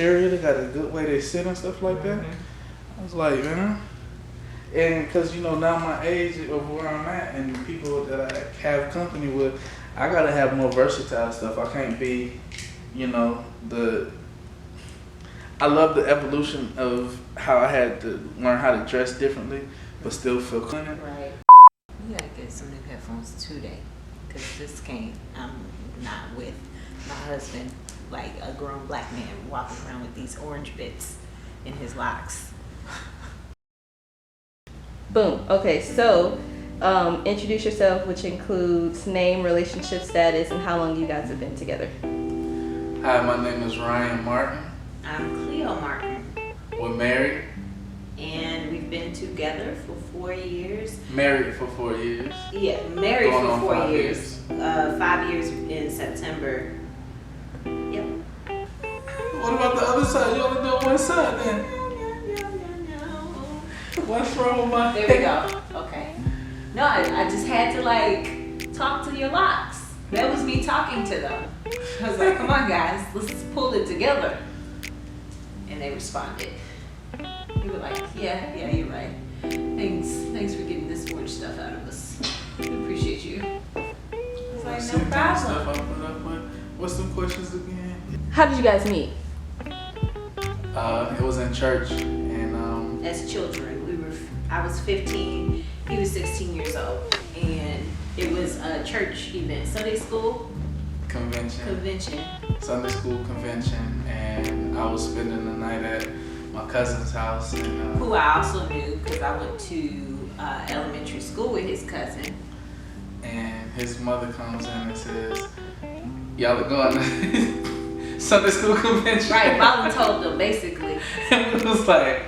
material. They got a good way they sit and stuff like that. I was like, man. And because, you know, now my age of where I'm at and people that I have company with, I got to have more versatile stuff. I can't be, you know, I love the evolution of how I had to learn how to dress differently, but still feel clean. Right. You gotta get some new headphones today, because this can't, I'm not with my husband, like a grown black man walking around with these orange bits in his locks. Boom. Okay, so introduce yourself, which includes name, relationship status, and how long you guys have been together. Hi, my name is Ryan Martin. I'm Cleo Martin. We're married. And we've been together for 4 years. Married for 4 years. Yeah, married Going for on 4 years. 5 years in September. Yep. What about the other side? You only know one side then. What's wrong with my There we go. Okay. No, I just had to like talk to your locks. That was me talking to them. I was like, come on guys, let's pull it together. And they responded. They were like, yeah, you're right. Thanks for getting this orange stuff out of us. We appreciate you. I was like, no problem. Stuff I put up with. What's the questions again? How did you guys meet? It was in church, and As children, I was 15, he was 16 years old, and it was a church event, Sunday school convention. Sunday school convention, and I was spending the night at my cousin's house. And, who I also knew because I went to elementary school with his cousin. And his mother comes in and says, y'all are going to Sunday school convention. Right, Mama told them basically. And it was like,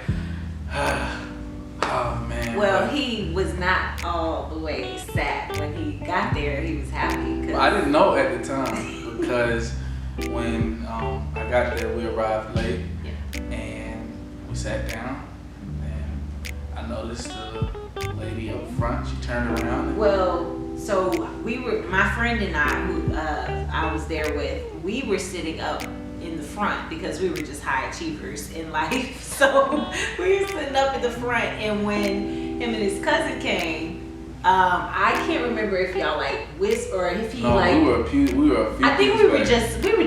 oh man. Well, he was not all the way sad. When he got there, he was happy. Well, I didn't know at the time because when I got there, we arrived late. And we sat down, and I noticed the lady up front. She turned around. Well, so my friend and I, who I was there with, we were sitting up in the front because we were just high achievers in life. So we were sitting up in the front, and when him and his cousin came, I can't remember if y'all like whisked or if he like. We were a few. I think we were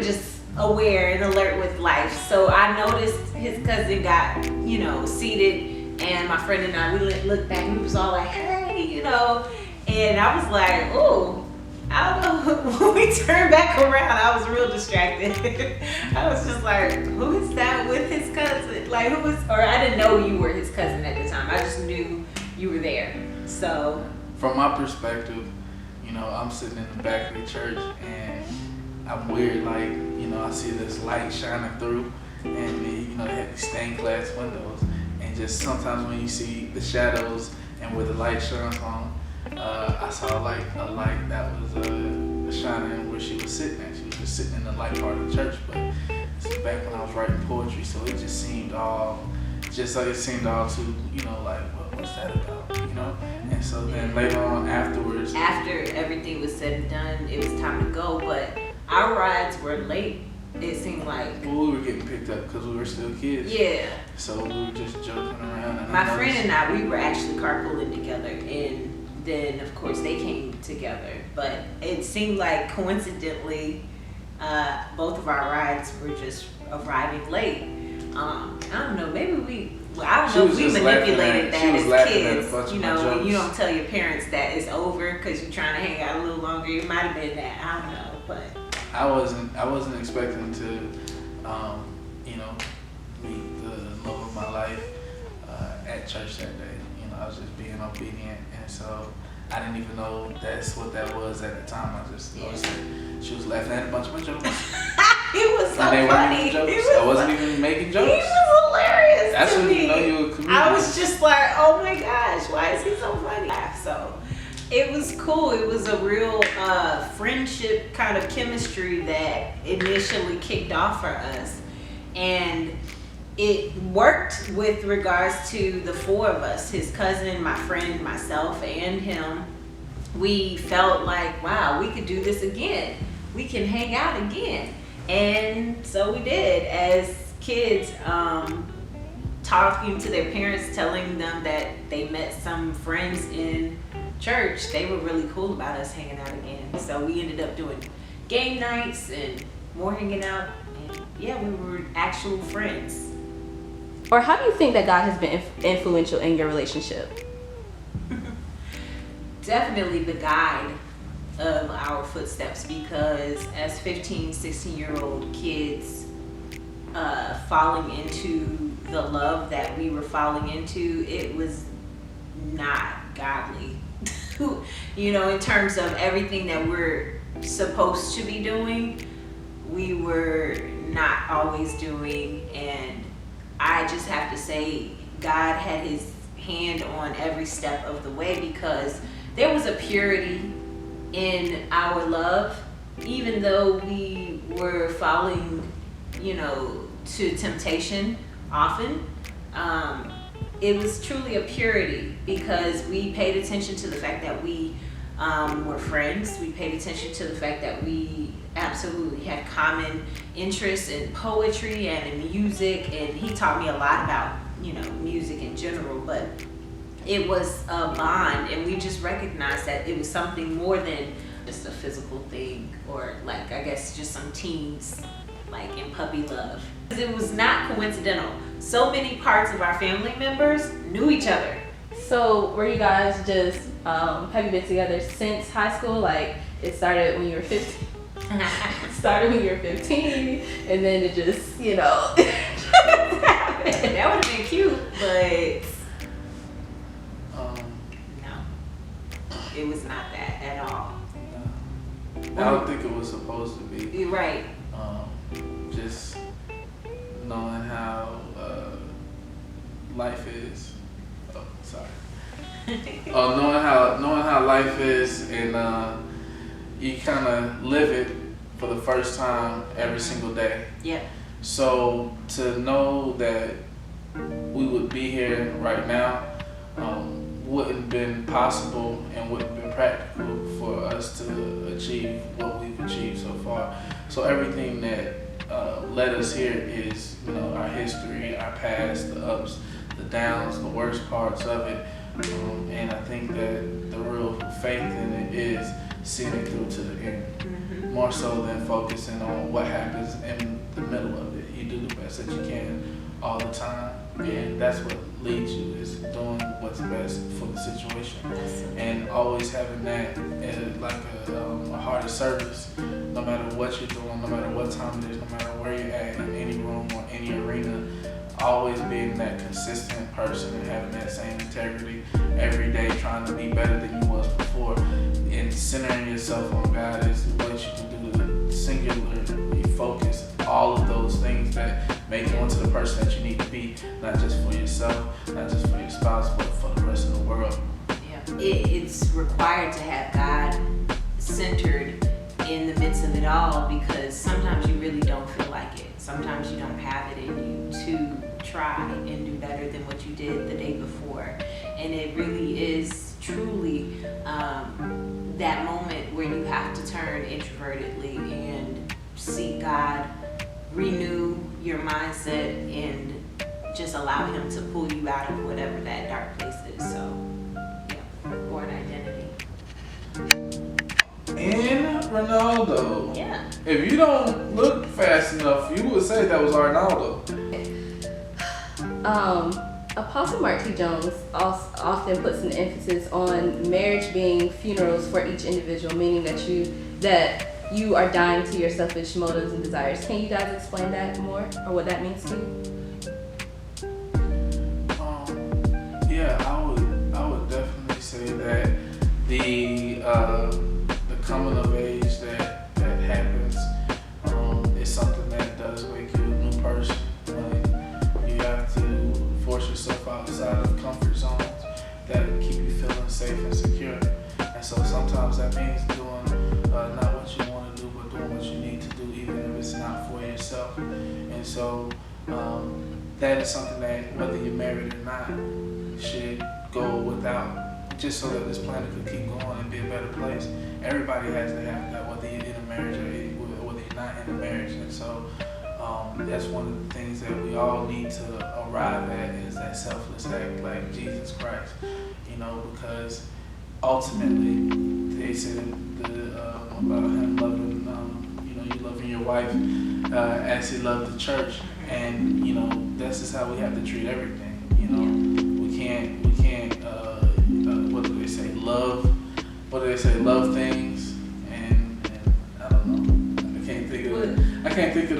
just aware and alert with life. So I noticed his cousin got, you know, seated, and my friend and I, we looked back and we was all like, hey, you know, and I was like, oh, I don't know. When we turned back around, I was real distracted. I was just like, who is that with his cousin? Like, who is, or I didn't know you were his cousin at the time. I just knew you were there. So from my perspective, you know, I'm sitting in the back of the church, and I'm weird, like, you know, I see this light shining through, and you know, they had these stained glass windows, and just sometimes when you see the shadows and where the light shines on, I saw like a light that was shining where she was sitting at. She was just sitting in the light part of the church, but this is back when I was writing poetry, so it just seemed all too, you know, like, what's that about, you know? And so then later on afterwards, after everything was said and done, it was time to go, but our rides were late. It seemed like. Well, we were getting picked up because we were still kids. Yeah. So we were just joking around. And my friend and I, we were actually carpooling together, and then of course they came together. But it seemed like coincidentally, both of our rides were just arriving late. I don't know. Maybe I don't know if we manipulated that as kids. You know, when you don't tell your parents that it's over because you're trying to hang out a little longer. It might have been that. I don't know, but. I wasn't expecting to, you know, meet the love of my life at church that day. You know, I was just being obedient, and so I didn't even know that's what that was at the time. I just noticed that she was laughing at a bunch of my jokes. It was so funny. I wasn't even making jokes. He was hilarious. That's when me. you know you were a comedian. I was just like, oh my gosh, why is he so funny? So. It was cool. It was a real friendship kind of chemistry that initially kicked off for us. And it worked with regards to the four of us, his cousin, my friend, myself, and him. We felt like, wow, we could do this again. We can hang out again. And so we did. As kids talking to their parents, telling them that they met some friends in church, they were really cool about us hanging out again. So we ended up doing game nights and more hanging out. And yeah, we were actual friends. Or how do you think that God has been influential in your relationship? Definitely the guide of our footsteps, because as 15, 16-year-old kids, falling into the love that we were falling into, it was not godly. You know, in terms of everything that we're supposed to be doing, we were not always doing. And I just have to say, God had his hand on every step of the way, because there was a purity in our love, even though we were falling, you know, to temptation often. It was truly a purity, because we paid attention to the fact that we were friends. We paid attention to the fact that we absolutely had common interests in poetry and in music, and he taught me a lot about, you know, music in general, but it was a bond, and we just recognized that it was something more than just a physical thing, or like, I guess, just some teens like in puppy love. It was not coincidental. So many parts of our family members knew each other. So were you guys just, have you been together since high school? Like, it started when you were 15? Started when you were 15, and then it just, you know, happened. That would have been cute, but no, it was not that at all. No. I don't think it was supposed to be. You're right. Just knowing how life is. Oh, sorry. Knowing how life is, and you kind of live it for the first time every single day. Yeah. So to know that we would be here right now wouldn't have been possible and wouldn't have been practical for us to achieve what we've achieved so far. So everything that led us here is, you know, our history, our past, the ups, the downs, the worst parts of it. And I think that the real faith in it is seeing it through to the end. Mm-hmm. More so than focusing on what happens in the middle of it. You do the best that you can all the time, and that's what leads you, is doing what's best for the situation, and always having that like a heart of service, no matter what you're doing, no matter what time it is, no matter where you're at, in any room or any arena. Always being that consistent person and having that same integrity every day, trying to be better than you was before, and centering yourself on God is what you can do to singularly focus all of those things that make you into the person that you need to be, not just for yourself, not just for your spouse, but for the rest of the world. Yeah. It's required to have God centered in the midst of it all, because sometimes you really don't feel like it. Sometimes you don't have it in you to try and do better than what you did the day before. And it really is truly that moment where you have to turn introvertedly and seek God, renew your mindset, and just allow him to pull you out of whatever that dark place is. So, yeah, born identity. And Ronaldo. Yeah. If you don't look fast enough, you would say that was Arnaldo. Apostle Mark T. Jones often puts an emphasis on marriage being funerals for each individual, meaning that you are dying to your selfish motives and desires. Can you guys explain that more, or what that means to you? Yeah, I would definitely say that the coming of age that happens is something that does make you a new person. Like, you have to force yourself outside of comfort zones that keep you feeling safe and secure. And so sometimes that means doing not what you want to do, but doing what you need to do, even if it's not for yourself. And so that is something that, whether you're married or not, should go without, just so that this planet could keep going and be a better place. Everybody has to have that, whether you're in a marriage or whether you're not in a marriage. And so That's one of the things that we all need to arrive at, is that selfless act like Jesus Christ. Because ultimately they said about him loving, you loving your wife as he loved the church, and that's just how we have to treat everything. We can't. What do they say? Love. What do they say? Love things, and I don't know. I can't think of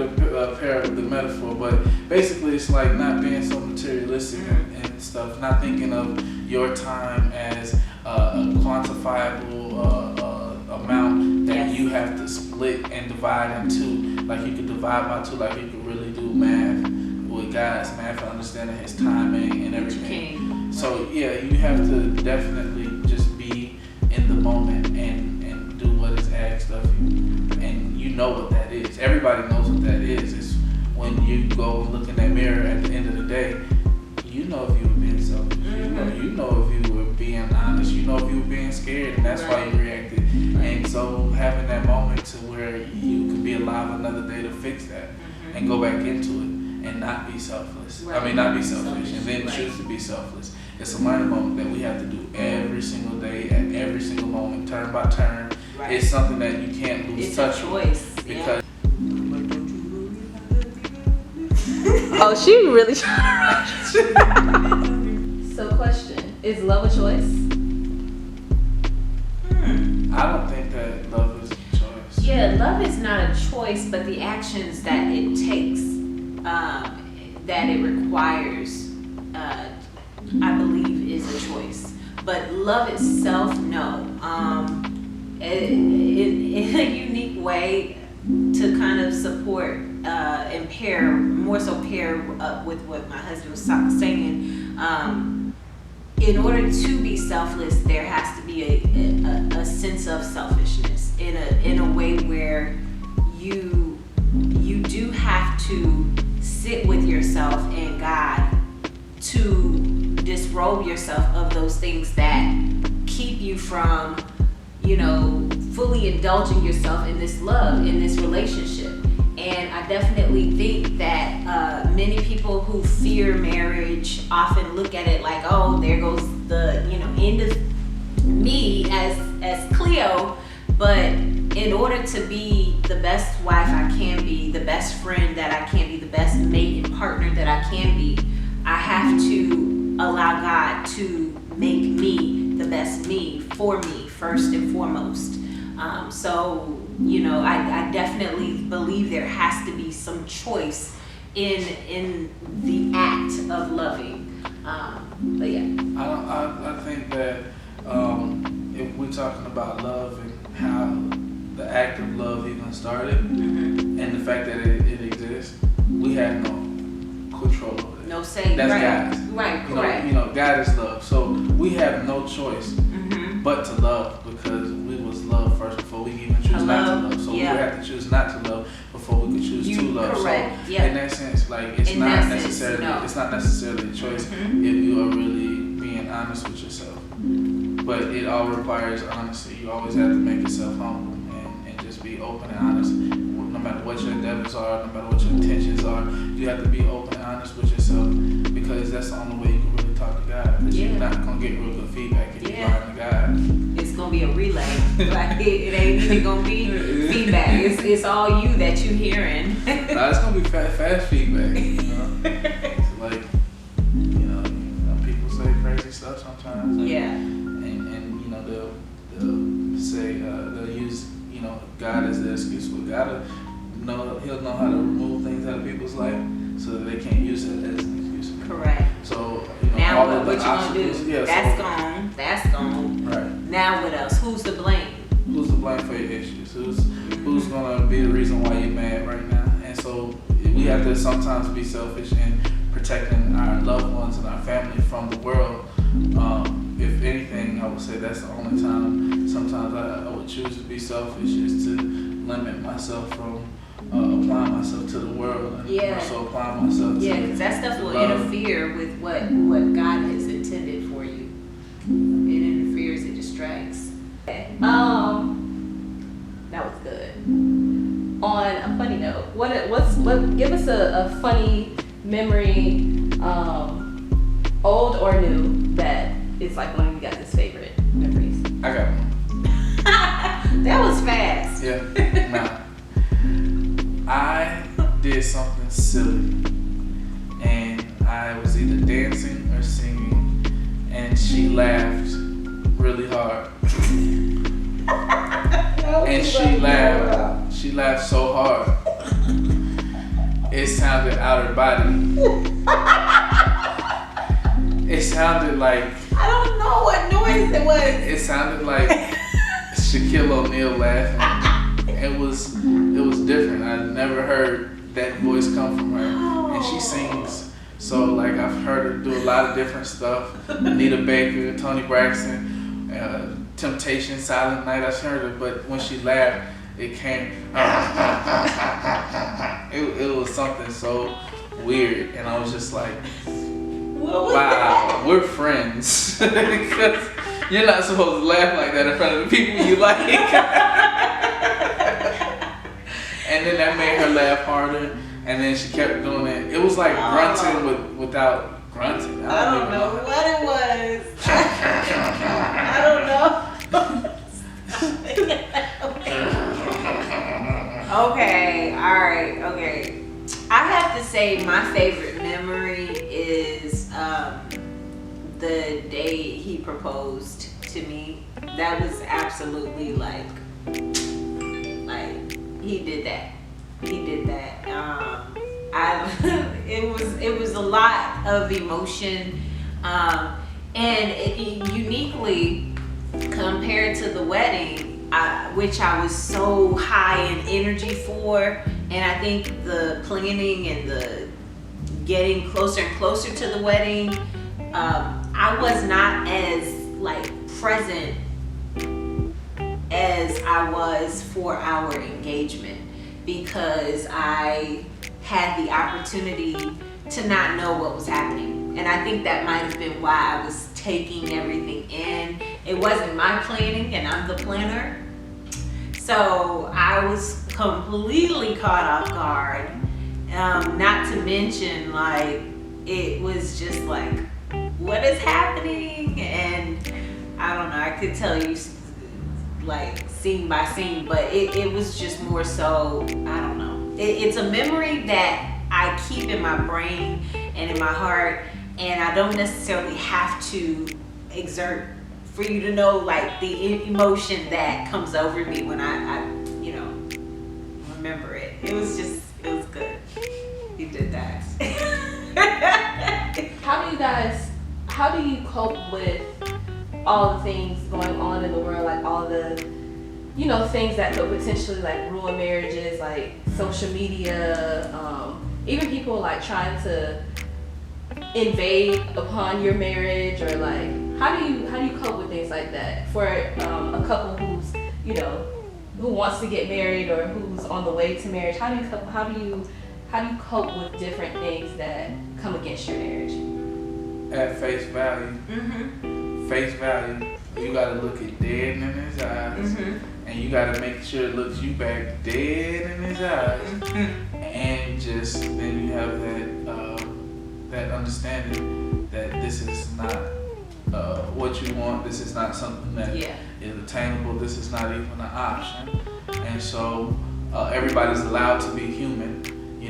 the metaphor, but basically it's like not being so materialistic and stuff. Not thinking of your time as a quantifiable amount that you have to split and divide into. Like you could divide by 2, like you could really do math with God's math and understanding His timing and everything. So yeah, you have to definitely just be in the moment and do what is asked of you. And you know what that is. Everybody knows what that is. It's when you go look in that mirror at the end of the day, you know if you were being selfish. You know if you were being honest. You know if you were being scared, and that's why you reacted. And so having that moment to where you could be alive another day to fix that and go back into it and not be selfless. Not be selfish and then choose to be selfless. It's a learning moment that we have to do every single day, at every single moment, turn by turn. It's something that you can't lose touch with, because oh, she really So question, is love a choice? I don't think that love is a choice. Yeah, love is not a choice, but the actions that it takes, that it requires, I believe is a choice. But love itself, no. In a unique way to kind of support and pair up with what my husband was saying. In order to be selfless, there has to be a sense of selfishness in a way where you do have to sit with yourself and God to disrobe yourself of those things that keep you from, fully indulging yourself in this love, in this relationship. And I definitely think that many people who fear marriage often look at it like, oh, there goes the end of me as Cleo. But in order to be the best wife I can be, the best friend that I can be, the best mate and partner that I can be, I have to allow God to make me the best me for me first and foremost. I definitely believe there has to be some choice in the act of loving. But yeah. I think that if we're talking about love and how the act of love even started, and the fact that it exists, we have no control over it. No say. That's right. God's. Right. Correct. God is love, so we have no choice but to love, because we was loved first before we even choose not to love. So we have to choose not to love before we could choose to love. Correct. So in that sense, like it's not necessarily a choice if you are really being honest with yourself. But it all requires honesty. You always have to make yourself humble and just be open and honest. No matter what your endeavors are, no matter what your intentions are, you have to be open and honest with yourself, because that's the only way you can really talk to God. Because you're not going to get real good feedback if you're lying to God. It's going to be a relay. Like it ain't even going to be feedback. It's all you that you hearing. It's going to be fast feedback. It's like, people say crazy stuff sometimes. And they'll say, they'll use, God as the excuse. But God He'll know how to remove things out of people's life so that they can't use it as an excuse. Correct. So now all what of the you gonna do? That's gone. Right. Now what else? Who's to blame? Who's to blame for your issues? Who's gonna be the reason why you're mad right now? And so we have to sometimes be selfish in protecting our loved ones and our family from the world. If anything, I would say that's the only time sometimes I would choose to be selfish, is to limit myself from applying myself to the world, and also applying myself to because that stuff will interfere with what God has intended for you. It interferes, it distracts. That was good. On a funny note, what Give us a funny memory, old or new, that is like one of you guys' favorite memories. I got one. That was fast. Yeah. Nah. I did something silly, and I was either dancing or singing, and she laughed really hard. And she laughed. She laughed so hard. It sounded out her body. It sounded like, I don't know what noise it was. it sounded like Shaquille O'Neal laughing. It was different. I never heard that voice come from her. And she sings. So like I've heard her do a lot of different stuff. Anita Baker, Toni Braxton, Temptation, Silent Night. I've heard her, but when she laughed, it came. It was something so weird, and I was just like, wow, we're friends. Because you're not supposed to laugh like that in front of the people you like. And then that made her laugh harder, and then she kept doing it. It was like grunting without grunting. I don't know what it was. I don't know. Okay, alright, okay. I have to say my favorite memory is the day he proposed to me. That was absolutely like he did that. He did that. It was a lot of emotion, and uniquely compared to the wedding, which I was so high in energy for, and I think the planning and the getting closer and closer to the wedding, I was not as like present as I was for our engagement, because I had the opportunity to not know what was happening. And I think that might have been why I was taking everything in. It wasn't my planning, and I'm the planner. So I was completely caught off guard. Not to mention, like, it was just like, what is happening? And I don't know, I could tell you like scene by scene, but it was just more so, I don't know. It's a memory that I keep in my brain and in my heart, and I don't necessarily have to exert for you to know like the emotion that comes over me when I remember it. It was good. He did that. How do you cope with all the things going on in the world, like all the, things that could potentially like ruin marriages, like social media, even people like trying to invade upon your marriage, or like how do you cope with things like that for a couple who's who wants to get married or who's on the way to marriage? How do you cope with different things that come against your marriage? At face value. Mm-hmm. Face value. You gotta look it dead in his eyes, Mm-hmm. and you gotta make sure it looks you back dead in his eyes, Mm-hmm. and just then you have that understanding that this is not what you want. This is not something that is attainable. This is not even an option. And so everybody's allowed to be human.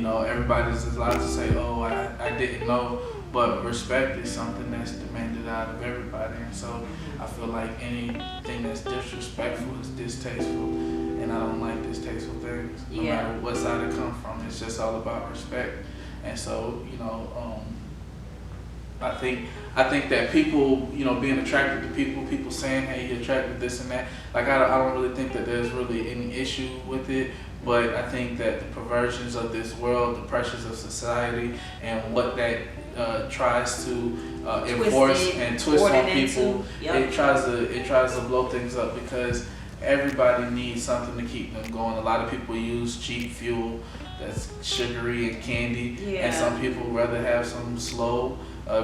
Everybody's allowed to say, "Oh, I didn't know." But respect is something that's demanded out of everybody. And so I feel like anything that's disrespectful is distasteful, and I don't like distasteful things. No matter what side it comes from, it's just all about respect. And so I think that people, being attracted to people saying, "Hey, you're attracted to this and that." Like I don't really think that there's really any issue with it. But I think that the perversions of this world, the pressures of society, and what that tries to enforce and twist on people, it tries to blow things up, because everybody needs something to keep them going. A lot of people use cheap fuel that's sugary and candy, and some people rather have some slow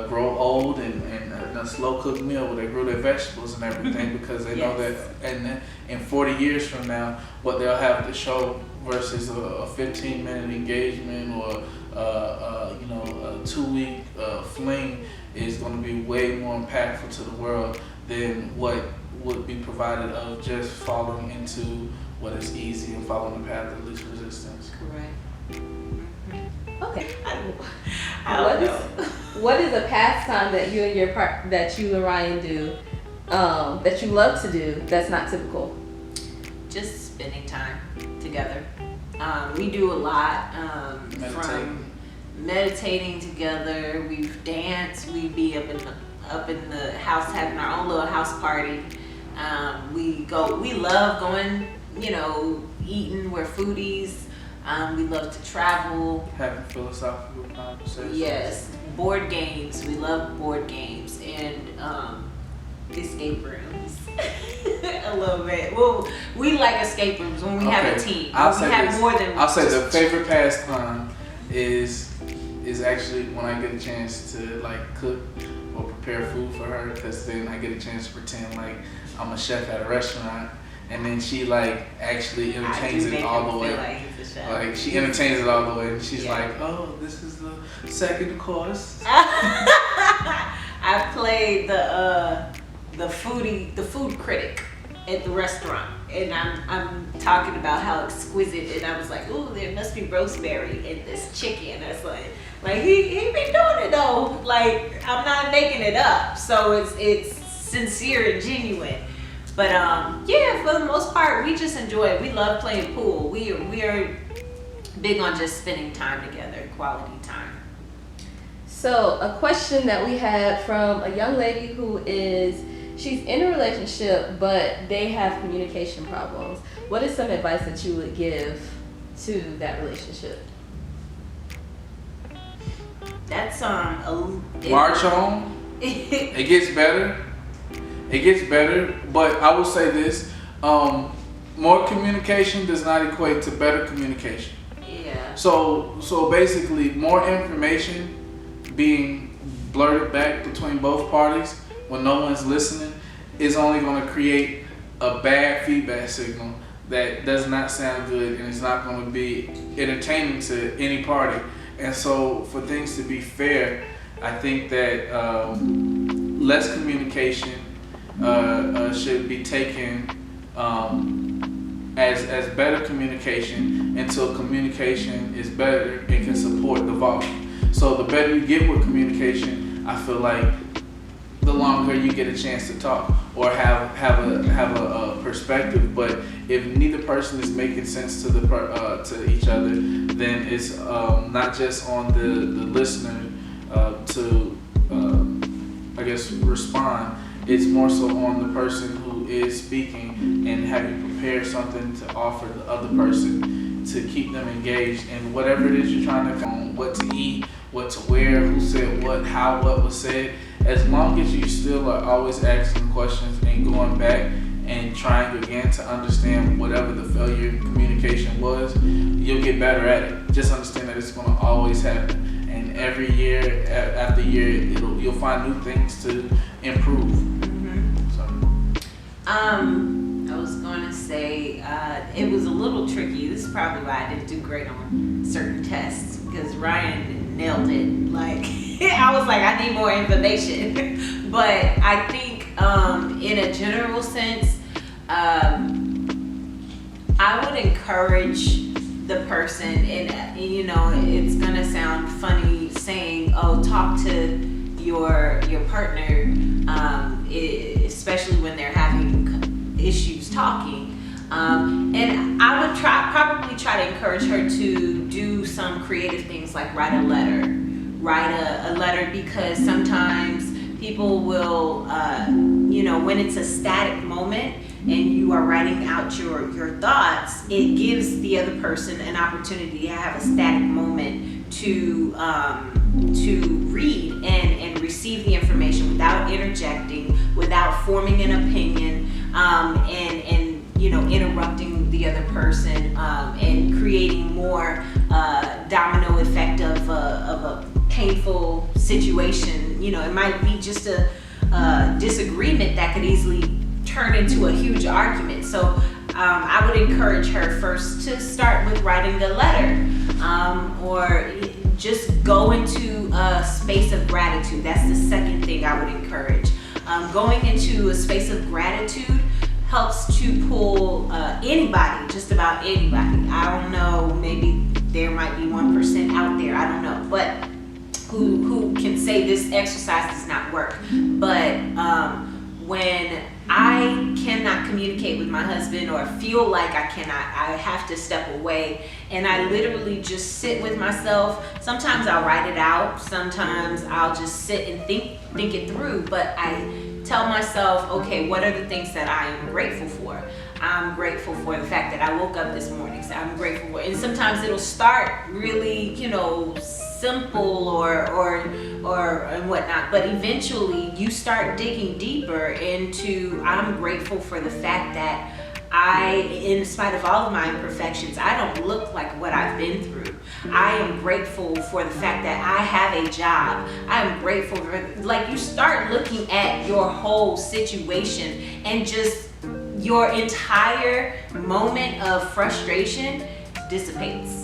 grow old and a slow cooked meal where they grew their vegetables and everything because they know that in 40 years from now, what they'll have to show versus a 15-minute engagement or a 2-week fling is going to be way more impactful to the world than what would be provided of just falling into what is easy and following the path of least resistance. Correct. Okay. I don't know. What is a pastime that you and that you and Ryan do, that you love to do that's not typical? Just spending time together. We do a lot. From meditating together. We've danced. We be up in the house having our own little house party. We love going, eating. We're foodies. We love to travel. Having philosophical conversations. Yes. Board games. We love board games and escape rooms. A little bit. Well, we like escape rooms when we have a team. I'll say the favorite pastime is actually when I get a chance to like cook or prepare food for her, because then I get a chance to pretend like I'm a chef at a restaurant, and then she like actually entertains it all the way. Like she entertains it all the way, and she's like, "Oh, this is the second course." I played the food critic at the restaurant, and I'm talking about how exquisite, and I was like, "Ooh, there must be rosemary in this chicken." That's like he been doing it though. Like I'm not making it up, so it's sincere and genuine. But for the most part, we just enjoy it. We love playing pool. We are big on just spending time together, quality time. So a question that we had from a young lady she's in a relationship, but they have communication problems. What is some advice that you would give to that relationship? That's march on. It gets better. It gets better, but I will say this: more communication does not equate to better communication. Yeah. So basically, more information being blurted back between both parties when no one's listening is only going to create a bad feedback signal that does not sound good, and it's not going to be entertaining to any party. And so, for things to be fair, I think that less communication should be taken as better communication until communication is better and can support the volume. So the better you get with communication, I feel like the longer you get a chance to talk or have a perspective. But if neither person is making sense to each other, then it's not just on the listener to respond. It's more so on the person who is speaking, and have you prepared something to offer the other person to keep them engaged in whatever it is you're trying to what to eat, what to wear, who said what, how what was said. As long as you still are always asking questions and going back and trying again to understand whatever the failure in communication was, you'll get better at it. Just understand that it's going to always happen, and every year after year you'll find new things to improve. I was going to say it was a little tricky. This is probably why I didn't do great on certain tests, because Ryan nailed it. Like I was like, I need more information. But I think in a general sense, I would encourage the person, and it's gonna sound funny saying, "Oh, talk to your partner," especially when they're having issues talking. And I would probably try to encourage her to do some creative things like write a letter, because sometimes people will, when it's a static moment and you are writing out your thoughts, it gives the other person an opportunity to have a static moment to read and receive the information without interjecting, without forming an opinion, and interrupting the other person, and creating more domino effect of a painful situation. It might be just a disagreement that could easily turn into a huge argument. So I would encourage her first to start with writing a letter, or just go into a space of gratitude. That's the second thing I would encourage. Going into a space of gratitude helps to pull anybody, just about anybody. I don't know, maybe there might be 1% out there, I don't know, but who can say this exercise does not work. But when I cannot communicate with my husband, or feel like I cannot, I have to step away, and I literally just sit with myself. Sometimes I'll write it out, sometimes I'll just sit and think it through, but I tell myself, okay, what are the things that I am grateful for? I'm grateful for the fact that I woke up this morning. So I'm grateful for, and sometimes it'll start really, simple or and whatnot, but eventually you start digging deeper into, I'm grateful for the fact that in spite of all of my imperfections, I don't look like what I've been through. I am grateful for the fact that I have a job. I am grateful for, like, you start looking at your whole situation, and just your entire moment of frustration dissipates.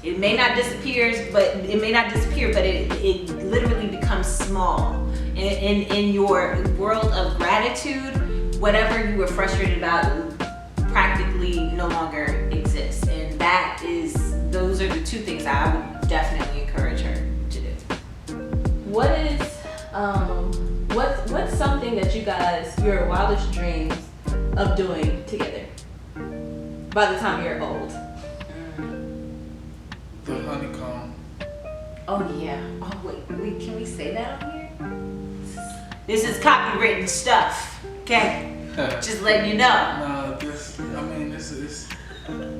It may not disappear, but it literally becomes small. In your world of gratitude, whatever you were frustrated about practically no longer exists. And those are the two things I would definitely encourage her to do. What's something that you guys, your wildest dreams of doing together by the time you're old? The honeycomb. Oh yeah. Oh wait, can we say that on here? This is copywritten stuff, okay? Just letting you know. No, this is,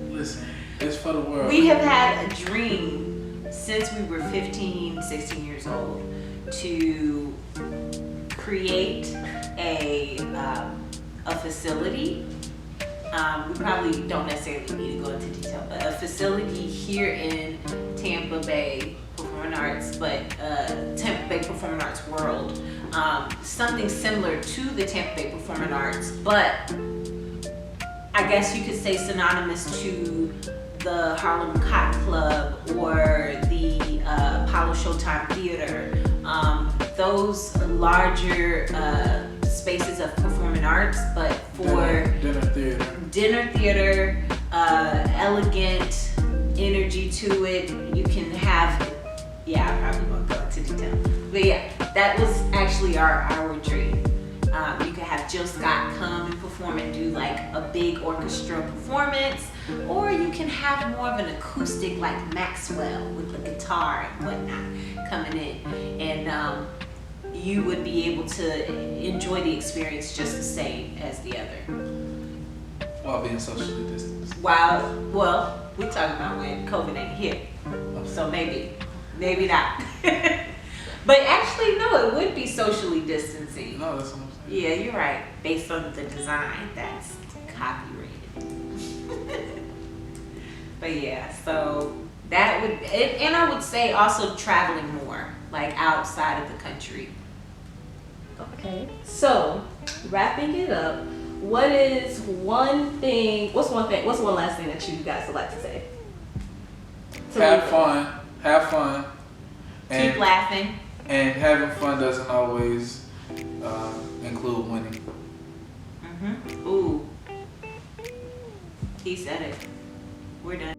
listen, it's for the world. We have had a dream since we were 15, 16 years old to create a facility. We probably don't necessarily need to go into detail, but a facility here in Tampa Bay Performing Arts, but Tampa Bay Performing Arts World. Something similar to the Tampa Bay Performing Arts, but I guess you could say synonymous to the Harlem Cot Club or the Apollo Showtime Theater. Those larger spaces of performing arts, but for dinner theater, elegant energy to it. You can have, I probably won't go into detail, but yeah, that was actually our dream. You could have Jill Scott come and perform and do like a big orchestra performance, or you can have more of an acoustic like Maxwell with the guitar and whatnot coming in, and you would be able to enjoy the experience just the same as the other. While being socially distanced. Well, we're talking about when COVID ain't hit, so maybe not. But actually, no, it would be socially distancing. No, that's what I'm saying. Yeah, you're right. Based on the design, that's copyrighted. But yeah, so that would, and I would say also traveling more, like outside of the country. Okay, so wrapping it up, what's one last thing that you guys would like to say? Have fun. Keep laughing. And having fun doesn't always include winning. Ooh. He said it. We're done.